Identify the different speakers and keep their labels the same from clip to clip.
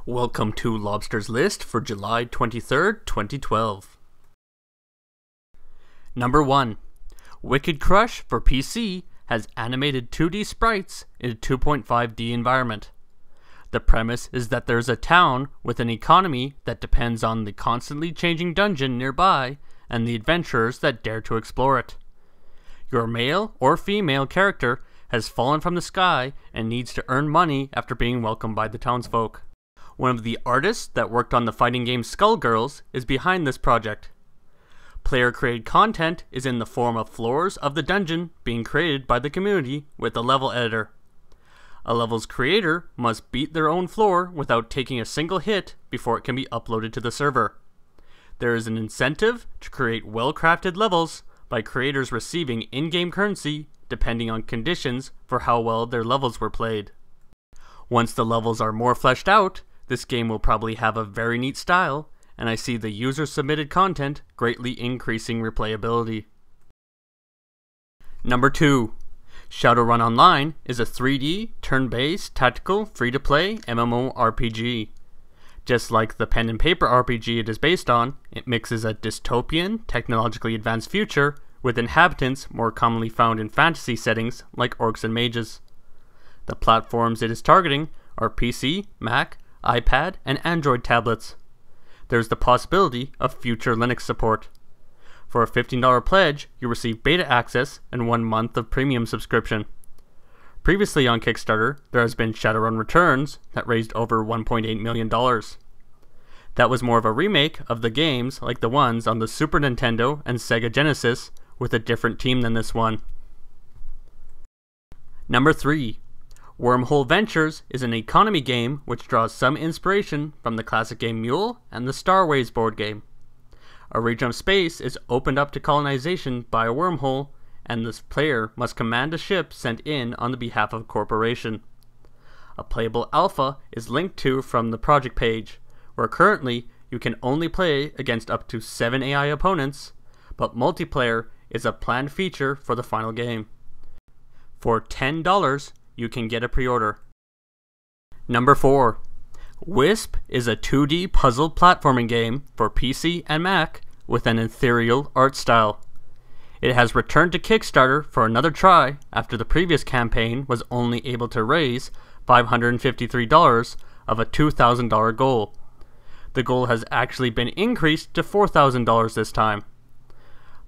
Speaker 1: Welcome to Lobster's list for July 23rd, 2012. Number 1. Wicked Crush for PC has animated 2D sprites in a 2.5D environment. The premise is that there's a town with an economy that depends on the constantly changing dungeon nearby and the adventurers that dare to explore it. Your male or female character has fallen from the sky and needs to earn money after being welcomed by the townsfolk. One of the artists that worked on the fighting game Skullgirls is behind this project. Player-created content is in the form of floors of the dungeon being created by the community with a level editor. A level's creator must beat their own floor without taking a single hit before it can be uploaded to the server. There is an incentive to create well-crafted levels by creators receiving in-game currency depending on conditions for how well their levels were played. Once the levels are more fleshed out, this game will probably have a very neat style, and I see the user-submitted content greatly increasing replayability. Number 2. Shadowrun Online is a 3D, turn-based, tactical, free-to-play MMORPG. Just like the pen and paper RPG it is based on, it mixes a dystopian, technologically advanced future with inhabitants more commonly found in fantasy settings like orcs and mages. The platforms it is targeting are PC, Mac, iPad, and Android tablets. There's the possibility of future Linux support. For a $15 pledge, you receive beta access and 1 month of premium subscription. Previously on Kickstarter, there has been Shadowrun Returns that raised over $1.8 million. That was more of a remake of the games like the ones on the Super Nintendo and Sega Genesis with a different team than this one. Number 3. Wormhole Ventures is an economy game which draws some inspiration from the classic game Mule and the Star Ways board game. A region of space is opened up to colonization by a wormhole, and this player must command a ship sent in on the behalf of a corporation. A playable alpha is linked to from the project page, where currently you can only play against up to 7 AI opponents, but multiplayer is a planned feature for the final game. For $10, you can get a pre-order. Number 4. Wisp is a 2D puzzle platforming game for PC and Mac with an ethereal art style. It has returned to Kickstarter for another try after the previous campaign was only able to raise $553 of a $2,000 goal. The goal has actually been increased to $4,000 this time.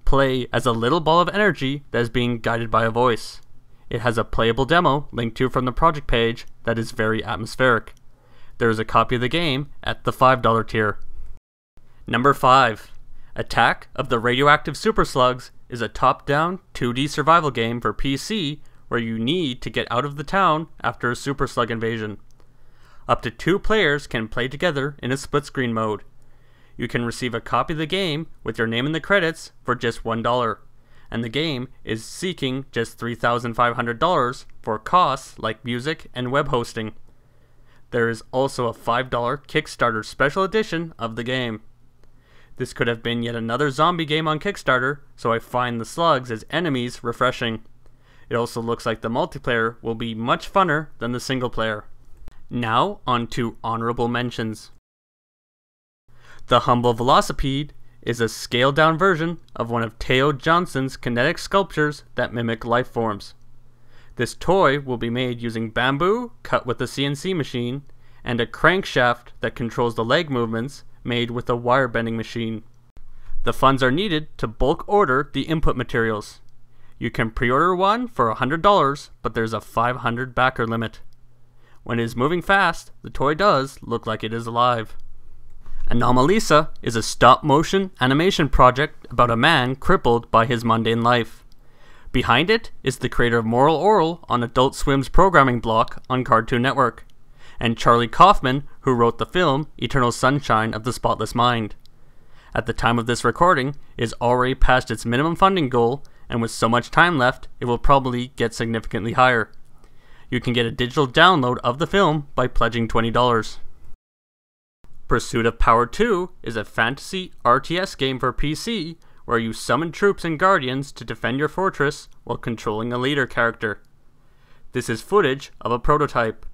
Speaker 1: Play as a little ball of energy that is being guided by a voice. It has a playable demo linked to from the project page that is very atmospheric. There is a copy of the game at the $5 tier. Number 5. Attack of the Radioactive Super Slugs is a top-down 2D survival game for PC where you need to get out of the town after a super slug invasion. Up to 2 players can play together in a split-screen mode. You can receive a copy of the game with your name in the credits for just $1. And the game is seeking just $3,500 for costs like music and web hosting. There is also a $5 Kickstarter special edition of the game. This could have been yet another zombie game on Kickstarter, so I find the slugs as enemies refreshing. It also looks like the multiplayer will be much funner than the single player. Now on to honorable mentions. The Humble Velocipede is a scaled-down version of one of Teo Johnson's kinetic sculptures that mimic life forms. This toy will be made using bamboo cut with a CNC machine and a crankshaft that controls the leg movements made with a wire bending machine. The funds are needed to bulk order the input materials. You can pre-order one for $100, but there's a 500 backer limit. When it is moving fast, the toy does look like it is alive. Anomalisa is a stop-motion animation project about a man crippled by his mundane life. Behind it is the creator of Moral Oral on Adult Swim's programming block on Cartoon Network, and Charlie Kaufman, who wrote the film Eternal Sunshine of the Spotless Mind. At the time of this recording, it is already past its minimum funding goal, and with so much time left, it will probably get significantly higher. You can get a digital download of the film by pledging $20. Pursuit of Power 2 is a fantasy RTS game for PC where you summon troops and guardians to defend your fortress while controlling a leader character. This is footage of a prototype.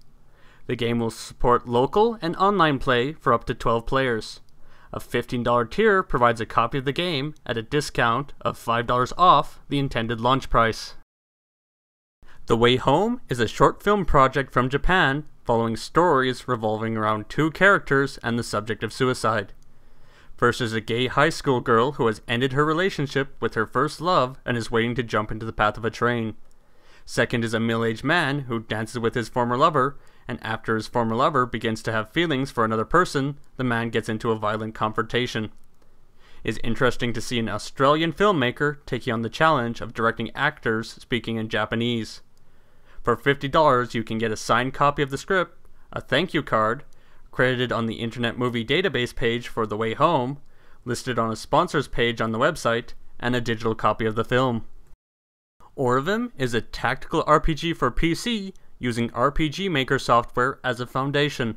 Speaker 1: The game will support local and online play for up to 12 players. A $15 tier provides a copy of the game at a discount of $5 off the intended launch price. The Way Home is a short film project from Japan following stories revolving around two characters and the subject of suicide. First is a gay high school girl who has ended her relationship with her first love and is waiting to jump into the path of a train. Second is a middle-aged man who dances with his former lover, and after his former lover begins to have feelings for another person, the man gets into a violent confrontation. It is interesting to see an Australian filmmaker taking on the challenge of directing actors speaking in Japanese. For $50, you can get a signed copy of the script, a thank you card, credited on the Internet Movie Database page for The Way Home, listed on a sponsors page on the website, and a digital copy of the film. Auravym is a tactical RPG for PC using RPG Maker software as a foundation.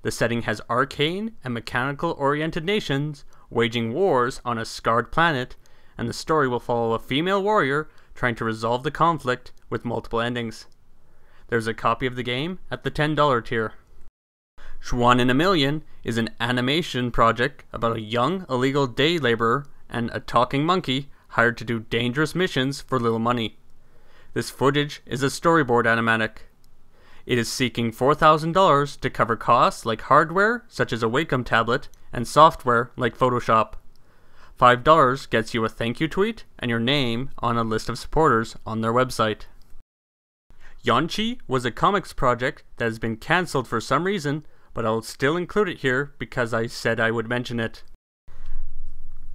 Speaker 1: The setting has arcane and mechanical-oriented nations waging wars on a scarred planet, and the story will follow a female warrior trying to resolve the conflict with multiple endings. There's a copy of the game at the $10 tier. Juan In A Million is an animation project about a young illegal day laborer and a talking monkey hired to do dangerous missions for little money. This footage is a storyboard animatic. It is seeking $4,000 to cover costs like hardware such as a Wacom tablet and software like Photoshop. $5 gets you a thank you tweet and your name on a list of supporters on their website. Yonchi was a comics project that has been cancelled for some reason, but I'll still include it here because I said I would mention it.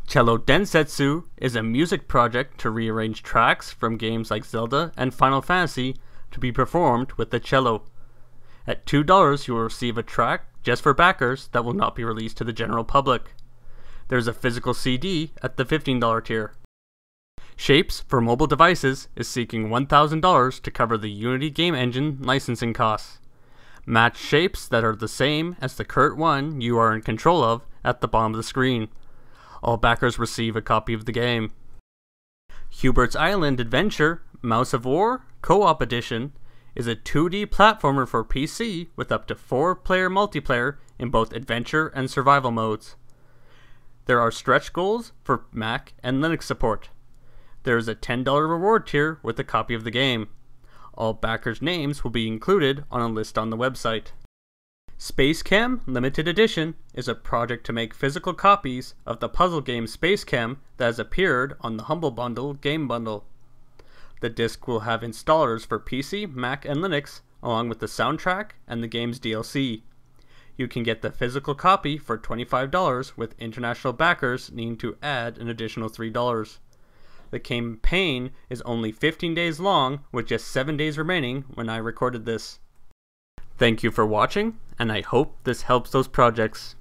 Speaker 1: Cello Densetsu is a music project to rearrange tracks from games like Zelda and Final Fantasy to be performed with the cello. At $2, you will receive a track just for backers that will not be released to the general public. There's a physical CD at the $15 tier. Shapes for mobile devices is seeking $1,000 to cover the Unity game engine licensing costs. Match shapes that are the same as the current one you are in control of at the bottom of the screen. All backers receive a copy of the game. Hubert's Island Adventure Mouse of War Co-op Edition is a 2D platformer for PC with up to 4-player multiplayer in both adventure and survival modes. There are stretch goals for Mac and Linux support. There is a $10 reward tier with a copy of the game. All backers' names will be included on a list on the website. SpaceChem Limited Edition is a project to make physical copies of the puzzle game SpaceChem that has appeared on the Humble Bundle game bundle. The disc will have installers for PC, Mac, and Linux, along with the soundtrack and the game's DLC. You can get the physical copy for $25 with international backers needing to add an additional $3. The campaign is only 15 days long with just 7 days remaining when I recorded this. Thank you for watching, and I hope this helps those projects.